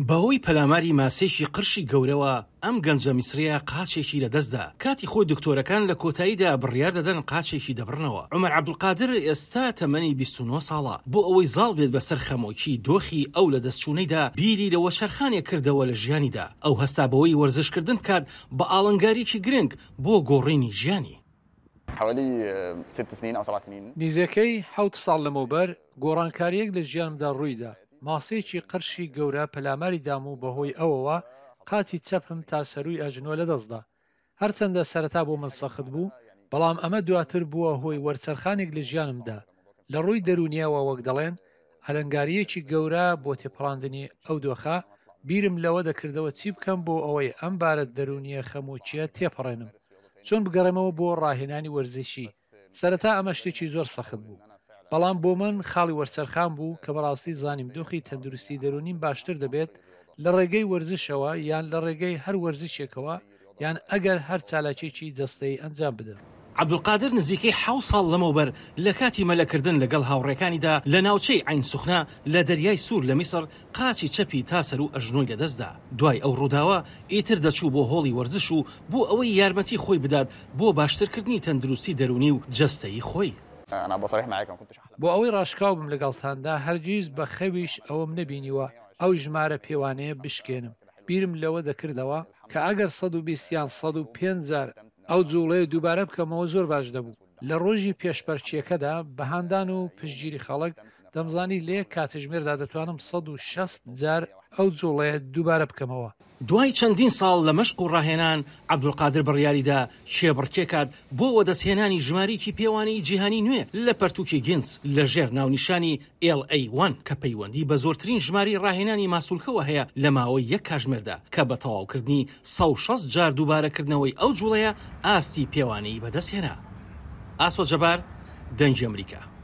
بەهۆی پەلاماری ماسێکی قرشی گەورەوە ئەم گەنجە میسریە قاچێکی لەدەستدا. کاتی خۆی دکتۆرەکان لە کۆتاییدا بڕیار دەدەن قاچێکی دەبڕنەوە. عومەر عەبدولقادر ئێستا تەمەنی 29 ساڵە. بۆ ئەوەی زاڵ بێت بەسەر خەمۆکی دۆخی ئەو لە دەستچوونەیدا بیری لەوە شەرخانێک کردەوە لە ژیانیدا. ئەو هەستا بەوەی وەرزشکردن بکات بە ئاڵنگاریکی گرنگ بۆ گۆڕینی ژیانی. حوالي 6 سنين أو 7 سنين. نزیکەی 7 ساڵ لەمەوبەر گۆڕانکاریەک لە ژیانمدا ڕوویدا. ماسەیەکی قرشی گەورە پەلاماری دام و بەهۆی ئەوەوە قاچی چەپم تا سەرووی ئەژنۆ لەدەستدا. هەرچەندە سەرەتا بۆ من سەخت بوو، بەڵام ئەمە دواتر بووە هۆی وەرچەرخانێک لە ژیانمدا. لە ڕووی دەرونیەوە وەک دەڵێن ئەلەنگاریەکی گەورە بۆ تێپەڕاندنی ئەو دۆخە بیرم لەوە دەکردەوە چی بکەم بۆ ئەوەی ئەم بارە دەرونیە خەمۆچیە تێپەڕێنم. چۆن بگەڕێمەوە بۆ ڕاهێنانی وەرزشی. سەرەتا ئەمە شتێکی زۆر سەخت بوو، بەڵام بۆ من خاڵی وەرچەرخان بوو کە بەڕاستی زانیم دۆخی تەندروستی دەرونیم باشتر دەبێت لە ڕێگەی وەرزشەوە یان لە ڕێگەی هەر وەرزشێکەوە یان ئەگەر هەر چالاکێکی جەستەی ئەنجام بدەم. عەبدولقادر نزیکەی 7 ساڵ لەمەوبەر لە کاتی مەلەکردن لەگەڵ هاوڕێکانیدا لە ناوچەی عین سوخنا لە دەریای سوور لە میسر قاچی چەپی تا سەر و ئەژنۆی لەدەستدا. دوای ئەو ڕووداوە ئیتر دەچوو بۆ هۆڵی وەرزش و بۆ ئەوەی یارمەتی خۆی بدات بۆ باشترکردنی تەندروستی دەرونی و جەستەی خۆی. أنا بصريح معاك ما كنتش أحلم. بۆ ئەوەی ڕاشکاو بم لەگەڵتاندا هەرگیز بە خەویش ئەوم نەبینیوە ئەو ژمارە پێوانەیە بشکێنم. بیرم لەوە دەکردەوە کە ئەگەر 120 یان 150,000 ئەو جوڵەیە دووبارە بکەمەوە زۆر باش دەبوو. لە ڕۆژی پێشپەرچیەکەدا بە هاندان و پشتگیری خەڵک دەمزانی لێ کاتژمێردا دەتوانم 160,000 ئەو جوڵەیە دووبارە بکەمەوە. دوای چەندین ساڵ لە مەشق و ڕاهێنان عەبدولقادر بڕیاریدا شێبڕکێکات بۆ وەدەستهێنانی ژمارەیەکی پێوانەی جیهانی نوێ لە پەرتووکی گینس لە ژێر ناونیشانی LA1 کە پەیوەندی بە زۆرترین ژماری ڕاهێنانی ماسوولکەوە هەیە لە ماوەی یەک کاتژمێردا کە بە تەواوکردنی 160 جار دووبارەکردنەوەی ئەو جوڵەیە ئاستی پێوانەی بەدەستهێنا. ئاسۆ جەبار، دەنگی ئەمریکا.